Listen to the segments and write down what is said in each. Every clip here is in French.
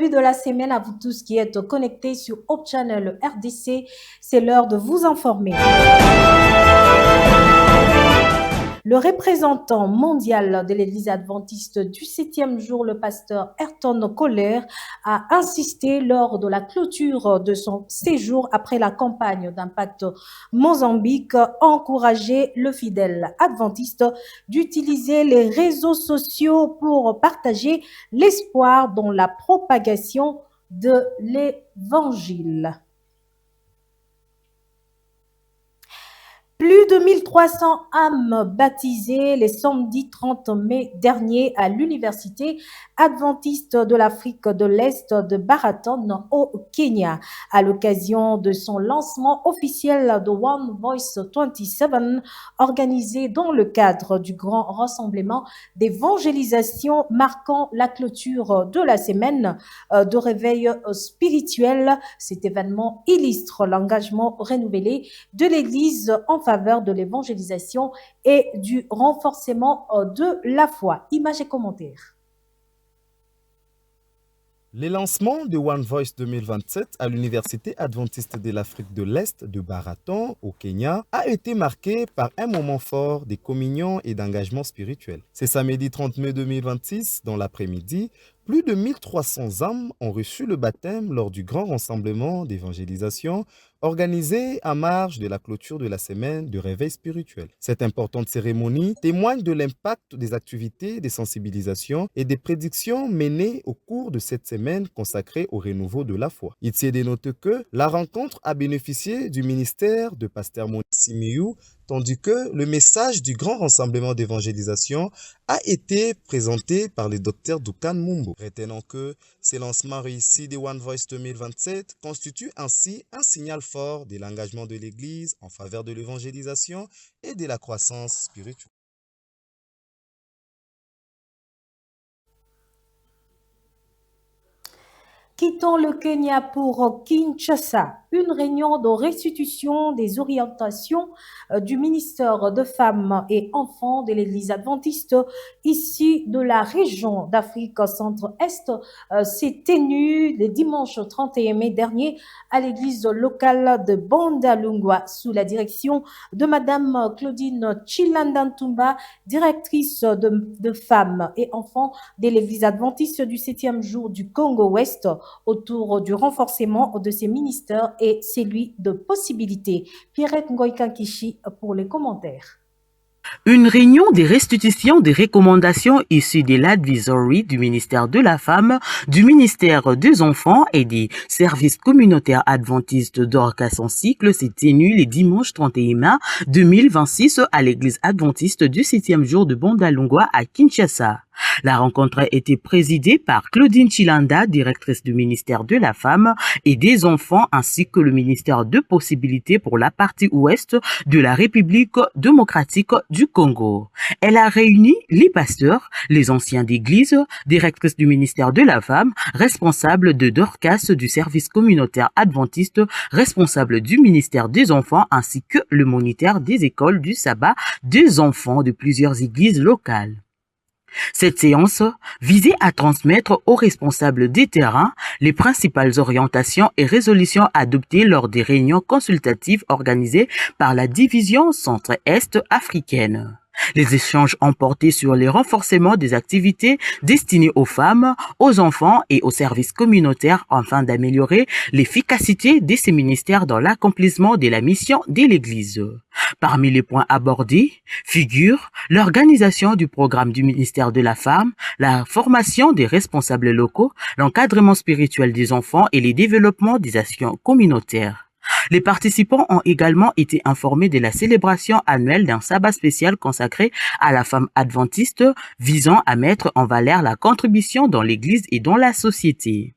début de la semaine à vous tous qui êtes connectés sur Hope Channel RDC. C'est l'heure de vous informer. Le représentant mondial de l'Église adventiste du 7e jour, le pasteur Ayrton Koller, a insisté lors de la clôture de son séjour après la campagne d'Impact Mozambique, encourager le fidèle adventiste d'utiliser les réseaux sociaux pour partager l'espoir dans la propagation de l'Évangile. Plus de 1300 âmes baptisées les samedis 30 mai dernier à l'Université adventiste de l'Afrique de l'Est de Baraton au Kenya, à l'occasion de son lancement officiel de One Voice 27, organisé dans le cadre du grand rassemblement d'évangélisation marquant la clôture de la semaine de réveil spirituel. Cet événement illustre l'engagement renouvelé de l'Église en faveur de l'évangélisation et du renforcement de la foi. Images et commentaires. Le lancement de One Voice 2027 à l'Université adventiste de l'Afrique de l'Est de Baraton, au Kenya, a été marqué par un moment fort de communion et d'engagement spirituel. C'est samedi 30 mai 2026, dans l'après-midi, plus de 1300 âmes ont reçu le baptême lors du grand rassemblement d'évangélisation organisé en marge de la clôture de la semaine de réveil spirituel. Cette importante cérémonie témoigne de l'impact des activités de sensibilisation et des prédictions menées au cours de cette semaine consacrée au renouveau de la foi. Il s'est dénoté que la rencontre a bénéficié du ministère de Pasteur Simiyu, tandis que le message du grand rassemblement d'évangélisation a été présenté par le docteur Dukan Mumbo. Retenons que ces lancements réussis de One Voice 2027 constituent ainsi un signal fort de l'engagement de l'Église en faveur de l'évangélisation et de la croissance spirituelle. Quittons le Kenya pour Kinshasa. Une réunion de restitution des orientations du ministère de Femmes et Enfants de l'Église adventiste ici de la région d'Afrique centre-est s'est tenue le dimanche 31 mai dernier à l'église locale de Bondalungwa sous la direction de Madame Claudine Chilandantumba, directrice de Femmes et Enfants de l'Église adventiste du 7e jour du Congo-Ouest, autour du renforcement de ces ministères et celui de possibilités. Pierrette Ngoïkankishi pour les commentaires. Une réunion des restitutions des recommandations issues de l'advisory du ministère de la Femme, du ministère des Enfants et des services communautaires adventistes d'Orca son cycle s'est tenue le dimanche 31 mai 2026 à l'église adventiste du 7e jour de Bondalungwa à Kinshasa. La rencontre a été présidée par Claudine Chilanda, directrice du ministère de la Femme et des Enfants, ainsi que le ministère de Possibilités pour la partie ouest de la République démocratique du Congo. Elle a réuni les pasteurs, les anciens d'église, directrice du ministère de la Femme, responsable de Dorcas du service communautaire adventiste, responsable du ministère des Enfants, ainsi que le moniteur des écoles du sabbat des enfants de plusieurs églises locales. Cette séance visait à transmettre aux responsables des terrains les principales orientations et résolutions adoptées lors des réunions consultatives organisées par la division centre-est africaine. Les échanges ont porté sur le renforcement des activités destinées aux femmes, aux enfants et aux services communautaires afin d'améliorer l'efficacité de ces ministères dans l'accomplissement de la mission de l'Église. Parmi les points abordés figurent l'organisation du programme du ministère de la Femme, la formation des responsables locaux, l'encadrement spirituel des enfants et le développement des actions communautaires. Les participants ont également été informés de la célébration annuelle d'un sabbat spécial consacré à la femme adventiste visant à mettre en valeur la contribution dans l'Église et dans la société.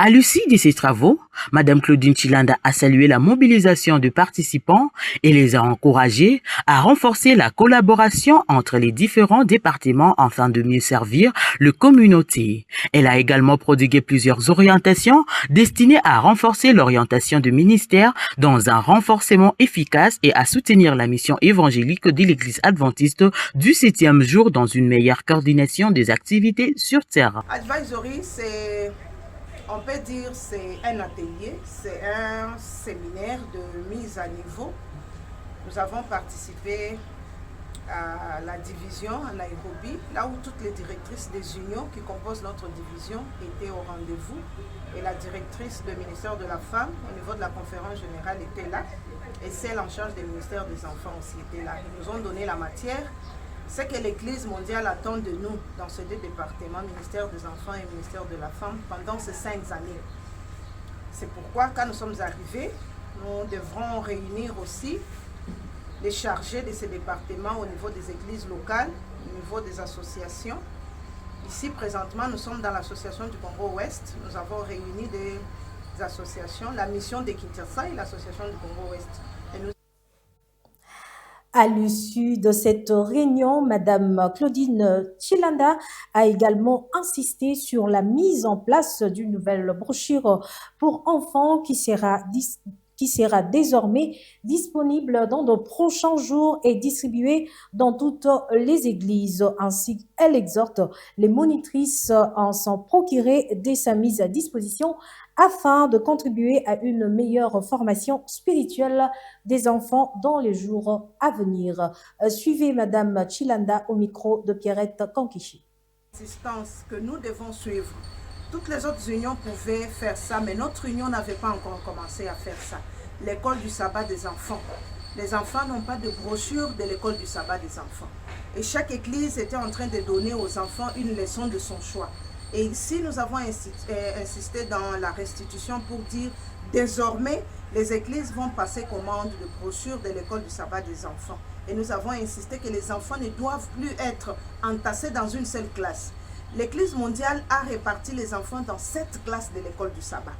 À l'issue de ces travaux, Madame Claudine Chilanda a salué la mobilisation de participants et les a encouragés à renforcer la collaboration entre les différents départements afin de mieux servir la communauté. Elle a également prodigué plusieurs orientations destinées à renforcer l'orientation du ministère dans un renforcement efficace et à soutenir la mission évangélique de l'Église adventiste du 7e jour dans une meilleure coordination des activités sur terrain. Advisory, c'est On peut dire que c'est un atelier, c'est un séminaire de mise à niveau. Nous avons participé à la division à Nairobi, là où toutes les directrices des unions qui composent notre division étaient au rendez-vous. Et la directrice du ministère de la Femme, au niveau de la conférence générale, était là. Et celle en charge du ministère des Enfants aussi était là. Ils nous ont donné la matière. Ce que l'Église mondiale attend de nous dans ces deux départements, ministère des Enfants et ministère de la Femme, pendant ces 5 années. C'est pourquoi, quand nous sommes arrivés, nous devrons réunir aussi les chargés de ces départements au niveau des églises locales, au niveau des associations. Ici, présentement, nous sommes dans l'association du Congo-Ouest. Nous avons réuni des associations, la mission de Kinshasa et l'association du Congo-Ouest. À l'issue de cette réunion, Madame Claudine Chilanda a également insisté sur la mise en place d'une nouvelle brochure pour enfants qui sera désormais disponible dans de prochains jours et distribuée dans toutes les églises. Ainsi, elle exhorte les monitrices à s'en procurer dès sa mise à disposition afin de contribuer à une meilleure formation spirituelle des enfants dans les jours à venir. Suivez Madame Chilanda au micro de Pierrette Kankichi. L'assistance que nous devons suivre. Toutes les autres unions pouvaient faire ça, mais notre union n'avait pas encore commencé à faire ça. L'école du sabbat des enfants. Les enfants n'ont pas de brochure de l'école du sabbat des enfants. Et chaque église était en train de donner aux enfants une leçon de son choix. Et ici, nous avons insisté dans la restitution pour dire désormais, les églises vont passer commande de brochures de l'école du sabbat des enfants. Et nous avons insisté que les enfants ne doivent plus être entassés dans une seule classe. L'Église mondiale a réparti les enfants dans 7 classes de l'école du sabbat.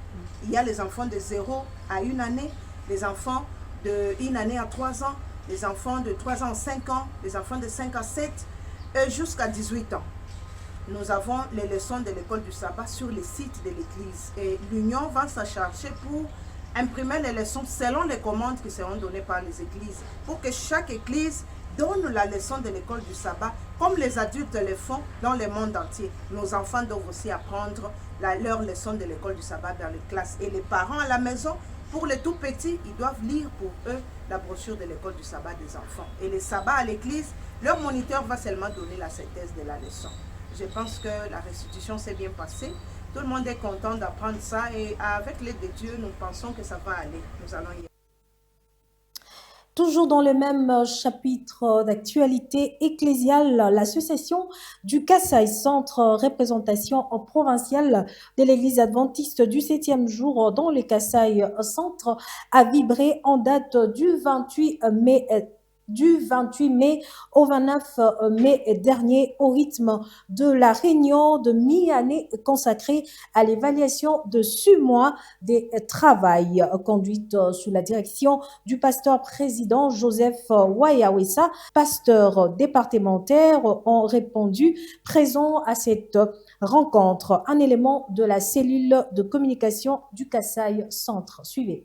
Il y a les enfants de 0 à 1 année, les enfants de 1 année à 3 ans, les enfants de 3 ans à 5 ans, les enfants de 5 à 7 et jusqu'à 18 ans. Nous avons les leçons de l'école du sabbat sur les sites de l'Église. Et l'Union va s'en charger pour imprimer les leçons selon les commandes qui seront données par les églises, pour que chaque église donne la leçon de l'école du sabbat, comme les adultes le font dans le monde entier. Nos enfants doivent aussi apprendre leur leçon de l'école du sabbat dans les classes. Et les parents à la maison, pour les tout petits, ils doivent lire pour eux la brochure de l'école du sabbat des enfants. Et les sabbats à l'église, leur moniteur va seulement donner la synthèse de la leçon. Je pense que la restitution s'est bien passée. Tout le monde est content d'apprendre ça et avec l'aide de Dieu, nous pensons que ça va aller. Nous allons y aller. Toujours dans le même chapitre d'actualité ecclésiale, l'association du Kasaï Centre représentation provinciale de l'Église adventiste du 7e jour dans le Kasaï Centre a vibré en date du 28 mai au 29 mai dernier au rythme de la réunion de mi-année consacrée à l'évaluation de ce mois des travail conduite sous la direction du pasteur président Joseph Wayawesa. Pasteur départementaire ont répondu présent à cette rencontre, un élément de la cellule de communication du Kasaï Centre. Suivez.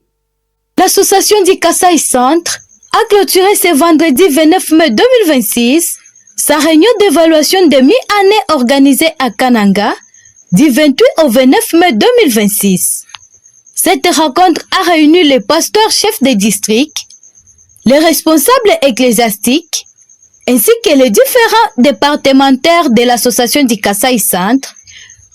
L'association du Kasaï Centre a clôturé ce vendredi 29 mai 2026 sa réunion d'évaluation de mi-année organisée à Kananga du 28 au 29 mai 2026. Cette rencontre a réuni les pasteurs chefs des districts, les responsables ecclésiastiques, ainsi que les différents départementaires de l'association du Kasaï Centre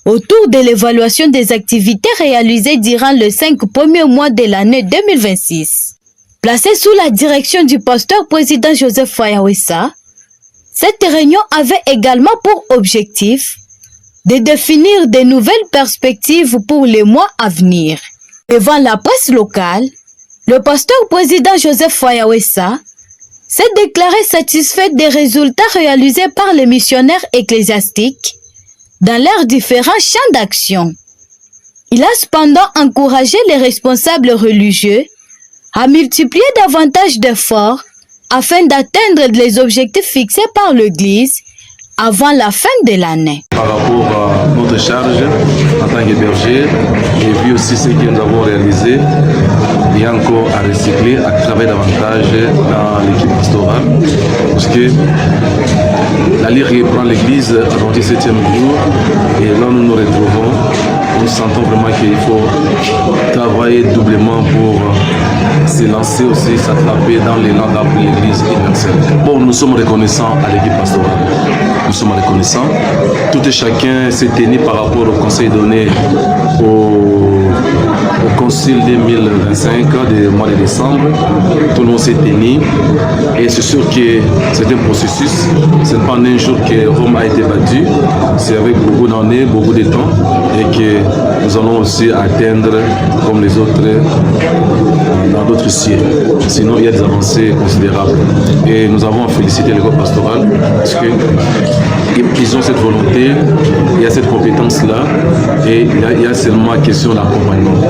autour de l'évaluation des activités réalisées durant les 5 premiers mois de l'année 2026. Placée sous la direction du pasteur président Joseph Wayawesa, cette réunion avait également pour objectif de définir de nouvelles perspectives pour les mois à venir. Devant la presse locale, le pasteur président Joseph Wayawesa s'est déclaré satisfait des résultats réalisés par les missionnaires ecclésiastiques dans leurs différents champs d'action. Il a cependant encouragé les responsables religieux à multiplier davantage d'efforts afin d'atteindre les objectifs fixés par l'Église avant la fin de l'année. Par rapport à notre charge en tant que berger, et puis aussi ce que nous avons réalisé, il y a encore à recycler, à travailler davantage dans l'équipe pastorale, parce que la lyre reprend l'église à 27e jour, et là nous nous retrouvons nous sentons vraiment qu'il faut travailler doublement pour se lancer aussi, s'attraper dans l'élan de l'Église universelle. Bon, nous sommes reconnaissants à l'équipe pastorale. Nous sommes reconnaissants. Tout et chacun s'est tenu par rapport au conseil donné au concile 2025 du mois de décembre. Tout le monde s'est tenu. Et c'est sûr que c'est un processus. Ce n'est pas en un jour que Rome a été battu. C'est avec beaucoup d'années, beaucoup de temps. Et que nous allons aussi atteindre, comme les autres, dans d'autres siècles. Sinon, il y a des avancées considérables. Et nous avons à féliciter l'école pastorale parce qu'ils ont cette volonté, il y a cette compétence-là et il y a seulement question d'accompagnement.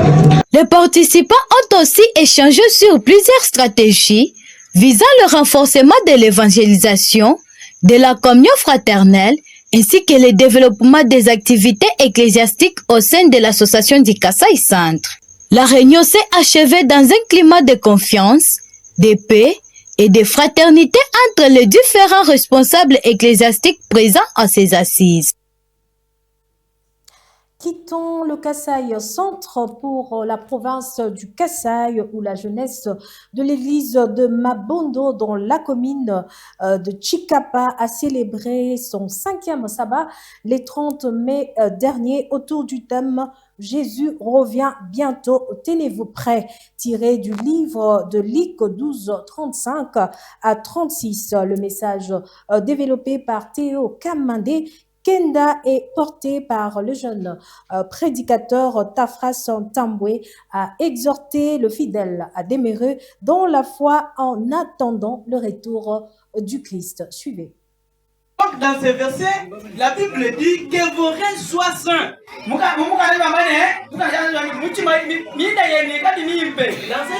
Les participants ont aussi échangé sur plusieurs stratégies visant le renforcement de l'évangélisation, de la communion fraternelle, ainsi que le développement des activités ecclésiastiques au sein de l'association du Kasaï Centre. La réunion s'est achevée dans un climat de confiance, de paix et de fraternité entre les différents responsables ecclésiastiques présents à ces assises. Quittons le Kasaï Centre pour la province du Kasaï où la jeunesse de l'église de Mabondo dans la commune de Chikapa a célébré son 5e sabbat le 30 mai dernier autour du thème Jésus revient bientôt, tenez-vous prêts, tiré du livre de Luc 12, 35 à 36. Le message développé par Théo Kamandé Kenda est porté par le jeune prédicateur Tafras Tamboué à exhorter le fidèle à demeurer dans la foi en attendant le retour du Christ. Suivez. Dans ce verset, la Bible dit que vos reins soient saints. Dans un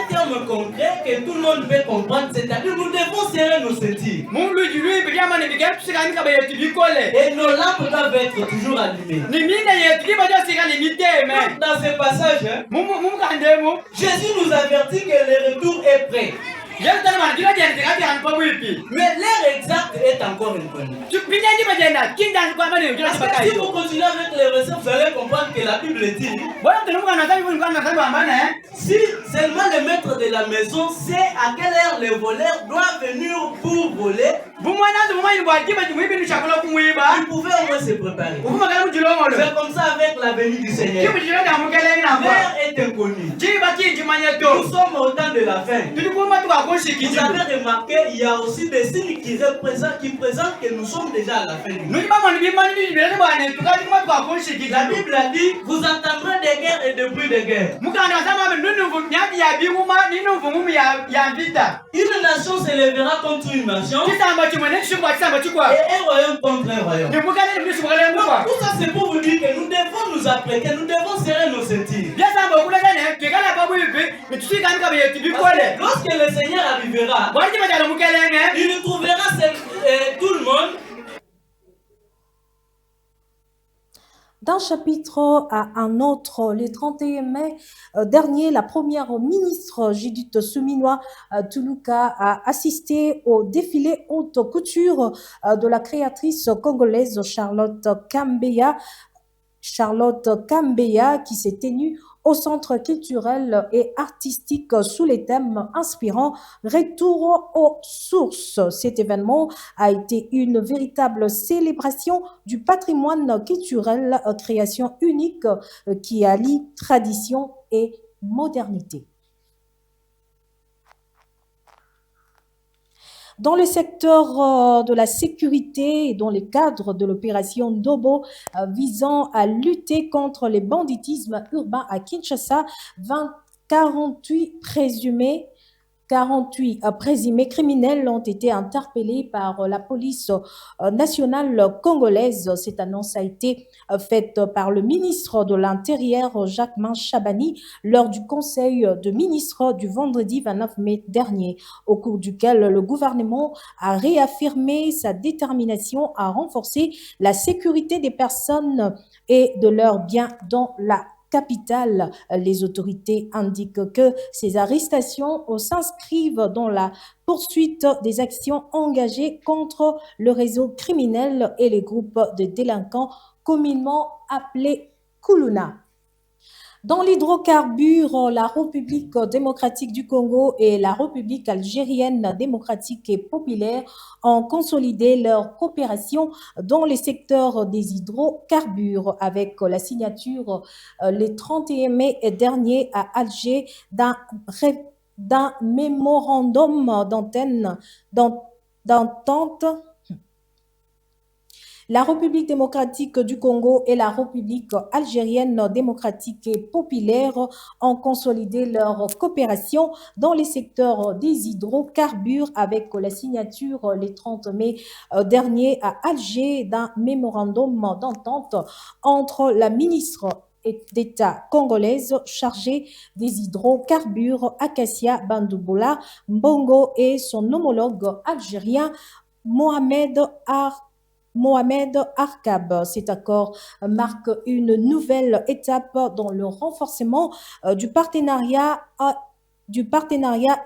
terme concret que tout le monde peut comprendre, c'est-à-dire nous devons serrer nos ceintures. Et nos lampes doivent être toujours allumées. Dans ce passage, Jésus nous avertit que le retour est prêt. Mais l'heure exacte est encore inconnue. Parce que si vous continuez avec les recettes, vous allez comprendre que la Bible dit si seulement le maître de la maison sait à quelle heure le voleur doit venir pour voler, il pouvait au moins se préparer. C'est comme ça avec la venue du Seigneur. L'heure est inconnue. Nous sommes au temps de la fin. Vous avez remarqué, il y a aussi des signes qui présentent que nous sommes déjà à la fin du monde. La Bible a dit, vous entendrez des guerres et des bruits de guerre. Une nation s'élèvera contre une nation et un royaume contre un royaume. Donc, tout ça c'est pour vous dire que nous devons nous apprêter, nous devons serrer nos ceintures. Lorsque le Seigneur arrivera, il trouvera tout le monde. D'un chapitre à un autre, le 31 mai dernier, la première ministre Judith Suminwa Tuluka a assisté au défilé haute couture de la créatrice congolaise Charlotte Kambeya qui s'est tenue au centre culturel et artistique sous les thèmes inspirants Retour aux sources. Cet événement a été une véritable célébration du patrimoine culturel, création unique qui allie tradition et modernité. Dans le secteur de la sécurité et dans le cadre de l'opération Dobo visant à lutter contre le banditisme urbain à Kinshasa, 48 présumés criminels ont été interpellés par la police nationale congolaise. Cette annonce a été faite par le ministre de l'Intérieur, Jacquemain Chabani, lors du conseil de ministres du vendredi 29 mai dernier, au cours duquel le gouvernement a réaffirmé sa détermination à renforcer la sécurité des personnes et de leurs biens dans la capitale. Les autorités indiquent que ces arrestations s'inscrivent dans la poursuite des actions engagées contre le réseau criminel et les groupes de délinquants communément appelés Kuluna. Dans l'hydrocarbure, la République démocratique du Congo et la République algérienne démocratique et populaire ont consolidé leur coopération dans les secteurs des hydrocarbures avec la signature le 31 mai dernier à Alger d'un mémorandum d'entente. La République démocratique du Congo et la République algérienne démocratique et populaire ont consolidé leur coopération dans les secteurs des hydrocarbures avec la signature le 30 mai dernier à Alger d'un mémorandum d'entente entre la ministre d'État congolaise chargée des hydrocarbures Acacia Bandouboula Mbongo et son homologue algérien Mohamed Arkab. Cet accord marque une nouvelle étape dans le renforcement du partenariat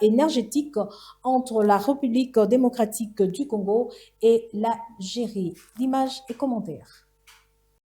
énergétique entre la République démocratique du Congo et l'Algérie. Images et commentaires.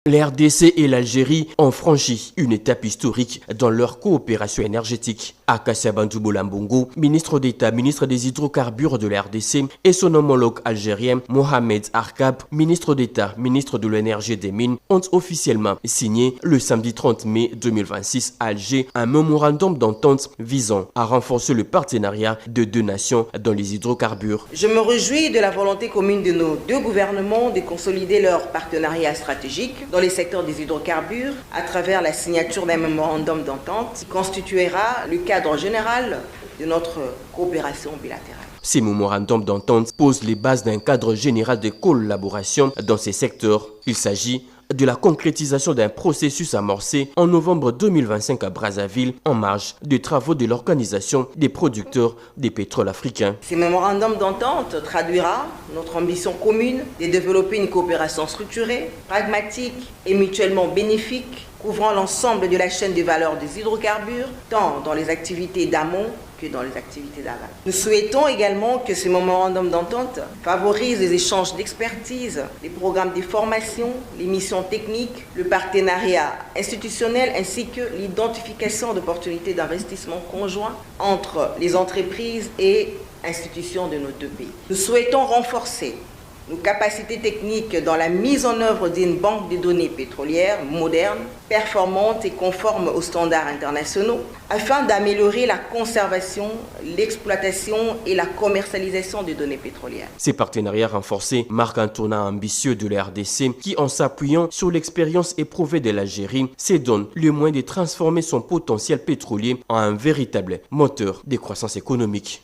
L'RDC et l'Algérie ont franchi une étape historique dans leur coopération énergétique. Acacia Bandouboula Mbongo, ministre d'État, ministre des hydrocarbures de l'RDC, et son homologue algérien Mohamed Arkab, ministre d'État, ministre de l'énergie et des mines, ont officiellement signé le samedi 30 mai 2026 à Alger un mémorandum d'entente visant à renforcer le partenariat de deux nations dans les hydrocarbures. Je me réjouis de la volonté commune de nos deux gouvernements de consolider leur partenariat stratégique dans les secteurs des hydrocarbures à travers la signature d'un mémorandum d'entente qui constituera le cadre général de notre coopération bilatérale. Ces mémorandums d'entente posent les bases d'un cadre général de collaboration dans ces secteurs. Il s'agit de la concrétisation d'un processus amorcé en novembre 2025 à Brazzaville en marge des travaux de l'Organisation des producteurs des pétroles africains. Ces mémorandums d'entente traduira notre ambition commune de développer une coopération structurée, pragmatique et mutuellement bénéfique, couvrant l'ensemble de la chaîne de valeur des hydrocarbures, tant dans les activités d'amont que dans les activités d'aval. Nous souhaitons également que ce mémorandum d'entente favorise les échanges d'expertise, les programmes de formation, les missions techniques, le partenariat institutionnel ainsi que l'identification d'opportunités d'investissement conjoint entre les entreprises et institutions de nos deux pays. Nous souhaitons renforcer nos capacités techniques dans la mise en œuvre d'une banque de données pétrolières moderne, performante et conforme aux standards internationaux, afin d'améliorer la conservation, l'exploitation et la commercialisation des données pétrolières. Ces partenariats renforcés marquent un tournant ambitieux de la RDC qui, en s'appuyant sur l'expérience éprouvée de l'Algérie, se donne le moyen de transformer son potentiel pétrolier en un véritable moteur de croissance économique.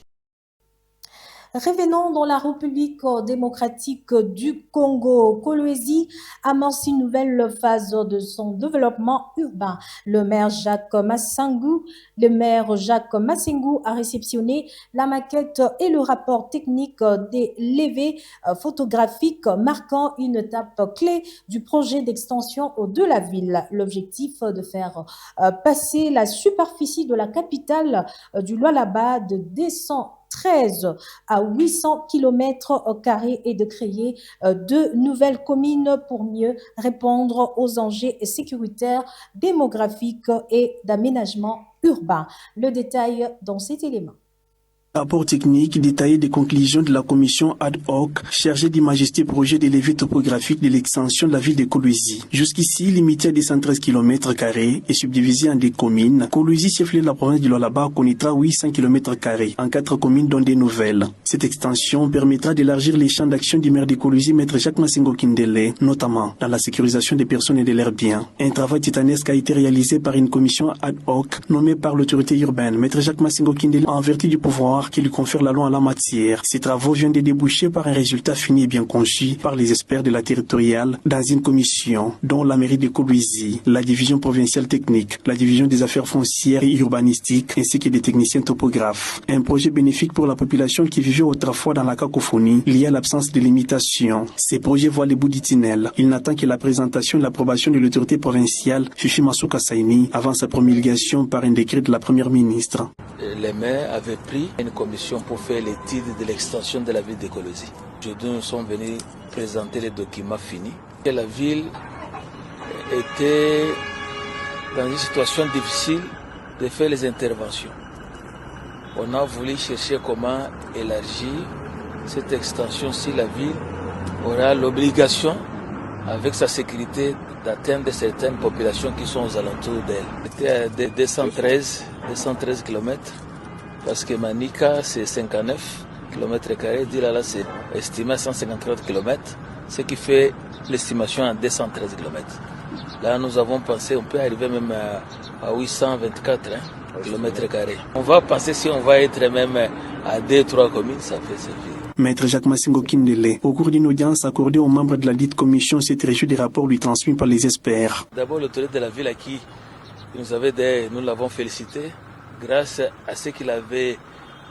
Revenons dans la République démocratique du Congo. Kolwezi amorce une nouvelle phase de son développement urbain. Le maire Jacques Massengo a réceptionné la maquette et le rapport technique des levées photographiques marquant une étape clé du projet d'extension de la ville. L'objectif de faire passer la superficie de la capitale du Lualaba de 213 à 800 km² et de créer deux nouvelles communes pour mieux répondre aux enjeux sécuritaires, démographiques et d'aménagement urbain. Le détail dans cet élément. Rapport technique détaillé des conclusions de la commission ad hoc chargée du majesté projet de levée topographique de l'extension de la ville de Kolwezi. Jusqu'ici, limité à 213 km² et subdivisé en des communes, Kolwezi, chef-lieu de la province du Lualaba, connaîtra 800 km² en 4 communes dont des nouvelles. Cette extension permettra d'élargir les champs d'action du maire de Kolwezi, maître Jacques Massengo Kindele, notamment dans la sécurisation des personnes et de leurs biens. Un travail titanesque a été réalisé par une commission ad hoc nommée par l'autorité urbaine, maître Jacques Massengo Kindele, en vertu du pouvoir qui lui confère la loi en la matière. Ces travaux viennent de déboucher par un résultat fini et bien conçu par les experts de la territoriale dans une commission dont la mairie de Kolwezi, la division provinciale technique, la division des affaires foncières et urbanistiques ainsi que des techniciens topographes. Un projet bénéfique pour la population qui vivait autrefois dans la cacophonie liée à l'absence de limitation. Ces projets voient le bout du tunnel. Il n'attend que la présentation et l'approbation de l'autorité provinciale Fifi Masuka Saini avant sa promulgation par un décret de la première ministre. Les maires avaient pris une commission pour faire l'étude de l'extension de la ville de Kolwezi. Aujourd'hui, nous sommes venus présenter les documents finis. Et la ville était dans une situation difficile, de faire les interventions. On a voulu chercher comment élargir cette extension si la ville aura l'obligation, avec sa sécurité, d'atteindre certaines populations qui sont aux alentours d'elle. C'était à 213 km, parce que Manika c'est 59 km², Dilala c'est estimé à 150 km, ce qui fait l'estimation à 213 km. Là nous avons pensé, on peut arriver même à 824 km². On va penser si on va être même à 2-3 communes, ça fait servir. Maître Jacques Massingo Kindele, au cours d'une audience accordée aux membres de la dite commission, s'est réjoui des rapports lui transmis par les experts. D'abord, l'autorité de la ville à qui nous l'avons félicité, grâce à ce qu'il avait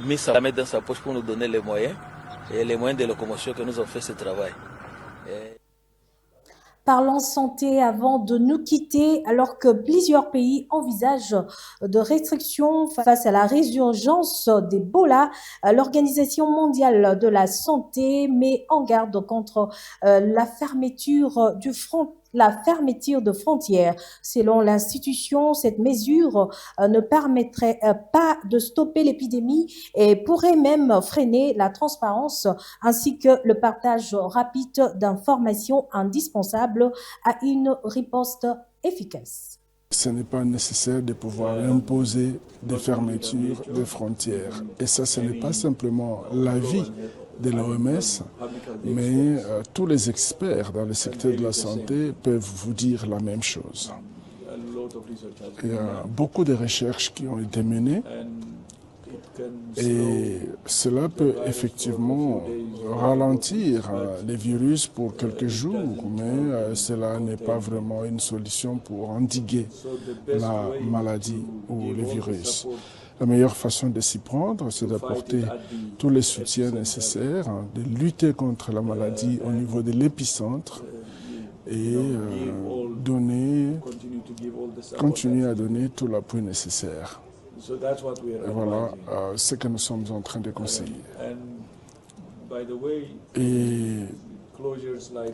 mis sa main dans sa poche pour nous donner les moyens et les moyens de locomotion que nous avons fait ce travail. Parlons santé avant de nous quitter, alors que plusieurs pays envisagent de restrictions face à la résurgence d'Ebola. L'Organisation mondiale de la santé met en garde contre la fermeture de frontières. Selon l'institution, cette mesure ne permettrait pas de stopper l'épidémie et pourrait même freiner la transparence ainsi que le partage rapide d'informations indispensables à une riposte efficace. Ce n'est pas nécessaire de pouvoir imposer des fermetures de frontières. Et ça, ce n'est pas simplement l'avis de l'OMS, mais tous les experts dans le secteur de la santé peuvent vous dire la même chose. Il y a beaucoup de recherches qui ont été menées et cela peut effectivement ralentir les virus pour quelques jours, mais cela n'est pas vraiment une solution pour endiguer la maladie ou le virus. La meilleure façon de s'y prendre, c'est d'apporter tous les soutiens nécessaires, de lutter contre la maladie au niveau de l'épicentre et continuer à donner tout l'appui nécessaire. Et voilà ce que nous sommes en train de conseiller. Et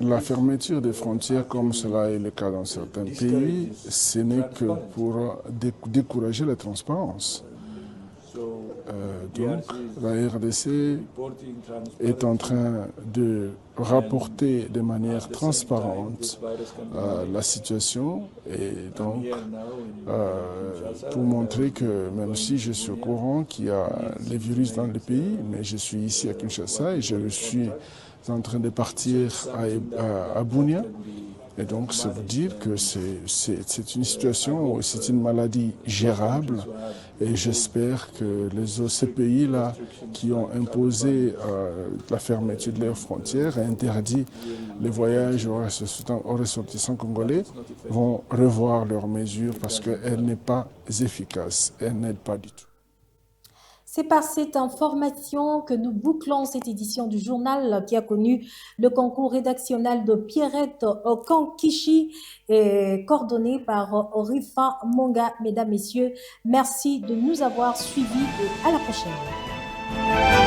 la fermeture des frontières, comme cela est le cas dans certains pays, ce n'est que pour décourager la transparence. Donc, la RDC est en train de rapporter de manière transparente la situation et donc pour montrer que même si je suis au courant qu'il y a les virus dans le pays, mais je suis ici à Kinshasa et je suis en train de partir à Bunia. Et donc, ça veut dire que c'est une situation, c'est une maladie gérable. Et j'espère que ces pays-là qui ont imposé la fermeture de leurs frontières et interdit les voyages aux ressortissants congolais vont revoir leurs mesures parce qu'elle n'est pas efficace, elle n'aide pas du tout. C'est par cette information que nous bouclons cette édition du journal qui a connu le concours rédactionnel de Pierrette Okankishi et coordonné par Orifa Monga. Mesdames, Messieurs, merci de nous avoir suivis et à la prochaine.